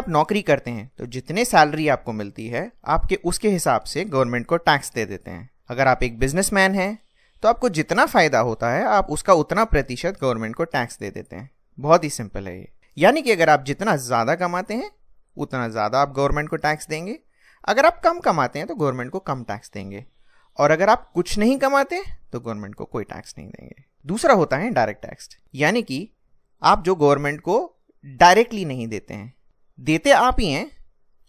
आप नौकरी करते हैं तो जितने सैलरी आपको मिलती है आपके उसके हिसाब से गवर्नमेंट को टैक्स दे देते हैं। अगर आप एक बिजनेसमैन हैं तो आपको जितना फायदा होता है आप उसका उतना प्रतिशत गवर्नमेंट को टैक्स दे देते हैं। बहुत ही सिंपल है ये। यानी कि अगर आप जितना ज़्यादा कमाते हैं उतना ज़्यादा आप गवर्नमेंट को टैक्स देंगे, अगर आप कम कमाते हैं तो गवर्नमेंट को कम टैक्स देंगे, और अगर आप कुछ नहीं कमाते तो गवर्नमेंट को कोई टैक्स नहीं देंगे। दूसरा होता है डायरेक्ट टैक्स, यानी कि आप जो गवर्नमेंट को डायरेक्टली नहीं देते हैं, देते आप ही हैं,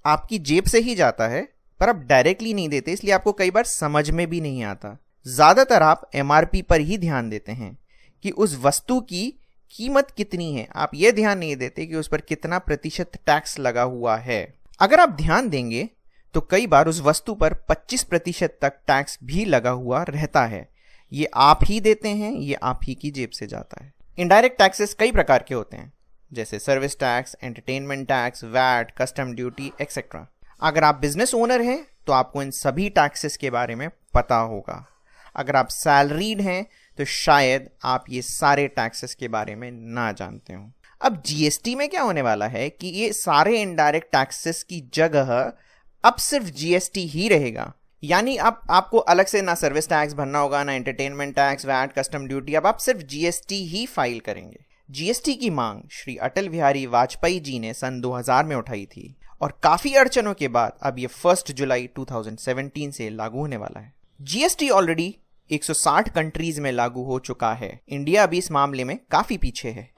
आपकी जेब से ही जाता है, पर आप डायरेक्टली नहीं देते, इसलिए आपको कई बार समझ में भी नहीं आता। ज़्यादातर आप एमआरपी पर ही ध्यान देते हैं कि उस वस्तु की कीमत कितनी है, आप ये ध्यान नहीं देते कि उस पर कितना प्रतिशत टैक्स लगा हुआ है। अगर आप ध्यान देंगे तो कई बार उस वस्तु पर 25% तक टैक्स भी लगा हुआ रहता है। ये आप ही देते हैं, ये आप ही की जेब से जाता है। इनडायरेक्ट टैक्सेस कई प्रकार के होते हैं, जैसे service tax, entertainment tax, VAT, custom duty etcetera. अगर आप बिजनेस ओनर हैं तो आपको इन सभी टैक्सेस के बारे में पता होगा। अगर आप सैलरीड हैं तो शायद आप ये सारे टैक्सेस के बारे में ना जानते हो। अब जीएसटी में क्या होने वाला है कि ये सारे इनडायरेक्ट टैक्सेस की जगह अब सिर्फ जीएसटी ही रहेगा। यानी अब आपको अलग से ना सर्विस टैक्स भरना होगा, ना entertainment tax, VAT, custom duty. अब आप सिर्फ जीएसटी ही फाइल करेंगे। जीएसटी की मांग श्री अटल बिहारी वाजपेयी जी ने सन 2000 में उठाई थी और काफी अड़चनों के बाद अब ये 1 जुलाई 2017 से लागू होने वाला है। जीएसटी ऑलरेडी 160 कंट्रीज में लागू हो चुका है। इंडिया अभी इस मामले में काफी पीछे है।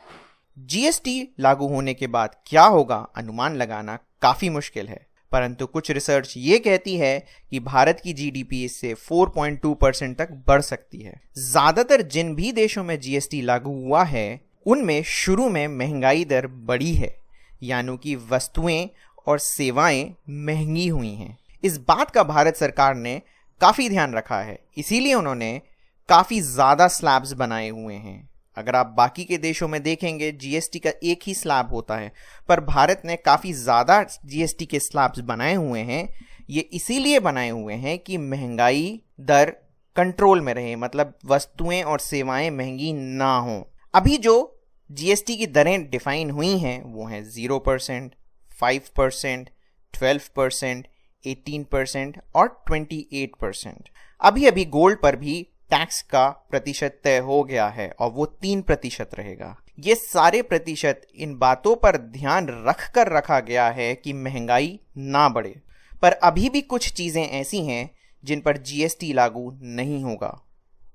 जीएसटी लागू होने के बाद क्या होगा अनुमान लगाना काफी मुश्किल है, परंतु कुछ रिसर्च ये कहती है कि भारत की जीडीपी इससे 4.2% तक बढ़ सकती है। ज्यादातर जिन भी देशों में जीएसटी लागू हुआ है उनमें शुरू में महंगाई दर बढ़ी है, यानी कि वस्तुएं और सेवाएं महंगी हुई हैं। इस बात का भारत सरकार ने काफी ध्यान रखा है, इसीलिए उन्होंने काफी ज्यादा स्लैब्स बनाए हुए हैं। अगर आप बाकी के देशों में देखेंगे जीएसटी का एक ही स्लैब होता है, पर भारत ने काफी ज्यादा जीएसटी के स्लैब्स बनाए हुए हैं। ये इसीलिए बनाए हुए हैं कि महंगाई दर कंट्रोल में रहे, मतलब वस्तुएं और सेवाएं महंगी ना हो। अभी जो जीएसटी की दरें डिफाइन हुई हैं वो हैं 0%, 5%, 12%, 18% और 28%। अभी अभी गोल्ड पर भी टैक्स का प्रतिशत तय हो गया है और वो 3% रहेगा। ये सारे प्रतिशत इन बातों पर ध्यान रख कर रखा गया है कि महंगाई ना बढ़े, पर अभी भी कुछ चीज़ें ऐसी हैं जिन पर जीएसटी लागू नहीं होगा।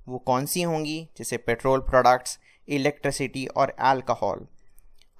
वो कौन सी होंगी? जैसे पेट्रोल प्रोडक्ट्स, इलेक्ट्रिसिटी और अल्कोहल।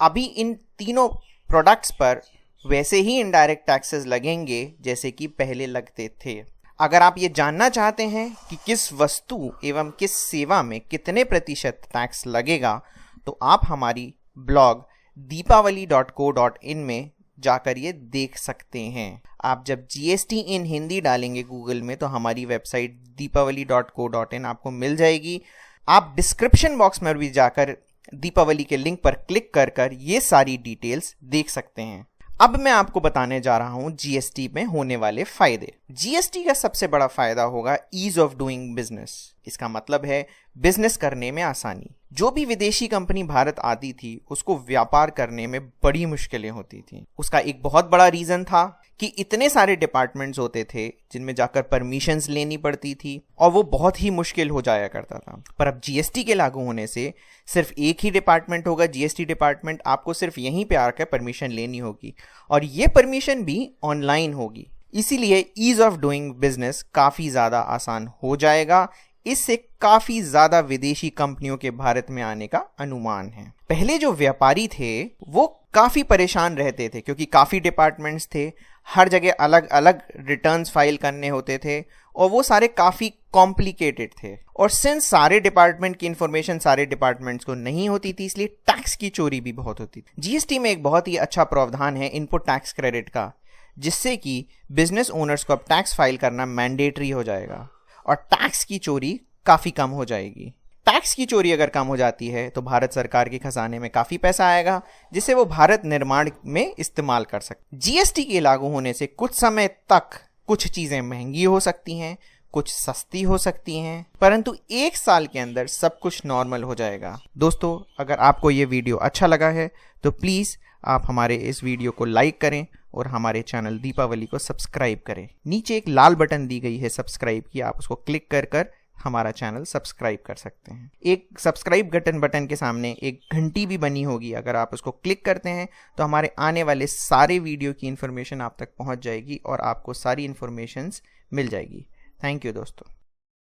अभी इन तीनों प्रोडक्ट्स पर वैसे ही इनडायरेक्ट टैक्सेस लगेंगे जैसे कि पहले लगते थे। अगर आप ये जानना चाहते हैं कि किस वस्तु एवं किस सेवा में कितने प्रतिशत टैक्स लगेगा, तो आप हमारी ब्लॉग deepavali.co.in में जाकर ये देख सकते हैं। आप जब जीएसटी इन हिंदी डालेंगे गूगल में तो हमारी वेबसाइट deepavali.co.in आपको मिल जाएगी। आप डिस्क्रिप्शन बॉक्स में भी जाकर दीपावली के लिंक पर क्लिक कर कर ये सारी डिटेल्स देख सकते हैं। अब मैं आपको बताने जा रहा हूं जीएसटी में होने वाले फायदे। जीएसटी का सबसे बड़ा फायदा होगा ईज ऑफ डूइंग बिजनेस। इसका मतलब है बिजनेस करने में आसानी। जो भी विदेशी कंपनी भारत आती थी उसको व्यापार करने में बड़ी मुश्किलें होती थी। उसका एक बहुत बड़ा रीजन था कि इतने सारे डिपार्टमेंट्स होते थे जिनमें जाकर परमिशंस लेनी पड़ती थी और वो बहुत ही मुश्किल हो जाया करता था। पर अब जीएसटी के लागू होने से सिर्फ एक ही डिपार्टमेंट होगा, जीएसटी डिपार्टमेंट। आपको सिर्फ यहीं पे आकर परमिशन लेनी होगी और ये परमिशन भी ऑनलाइन होगी। इसीलिए ईज ऑफ डूइंग बिजनेस काफ़ी ज़्यादा आसान हो जाएगा। इससे काफ़ी ज़्यादा विदेशी कंपनियों के भारत में आने का अनुमान है। पहले जो व्यापारी थे वो काफ़ी परेशान रहते थे क्योंकि काफ़ी डिपार्टमेंट्स थे, हर जगह अलग अलग रिटर्न्स फाइल करने होते थे और वो सारे काफ़ी कॉम्प्लिकेटेड थे। और सिंस सारे डिपार्टमेंट की इंफॉर्मेशन सारे डिपार्टमेंट्स को नहीं होती थी, इसलिए टैक्स की चोरी भी बहुत होती थी। जीएसटी में एक बहुत ही अच्छा प्रावधान है इनपुट टैक्स क्रेडिट का, जिससे कि बिजनेस ओनर्स को अब टैक्स फाइल करना मैंडेटरी हो जाएगा और टैक्स की चोरी काफ़ी कम हो जाएगी। टैक्स की चोरी अगर कम हो जाती है तो भारत सरकार के खजाने में काफ़ी पैसा आएगा, जिसे वो भारत निर्माण में इस्तेमाल कर सकते। जीएसटी के लागू होने से कुछ समय तक कुछ चीज़ें महंगी हो सकती हैं, कुछ सस्ती हो सकती हैं, परंतु 1 साल के अंदर सब कुछ नॉर्मल हो जाएगा। दोस्तों, अगर आपको ये वीडियो अच्छा लगा है तो प्लीज़ आप हमारे इस वीडियो को लाइक करें और हमारे चैनल दीपावली को सब्सक्राइब करें। नीचे एक लाल बटन दी गई है सब्सक्राइब की, आप उसको क्लिक कर कर हमारा चैनल सब्सक्राइब कर सकते हैं। एक सब्सक्राइब बटन के सामने एक घंटी भी बनी होगी, अगर आप उसको क्लिक करते हैं तो हमारे आने वाले सारे वीडियो की इन्फॉर्मेशन आप तक पहुंच जाएगी और आपको सारी इन्फॉर्मेशंस मिल जाएगी। थैंक यू दोस्तों।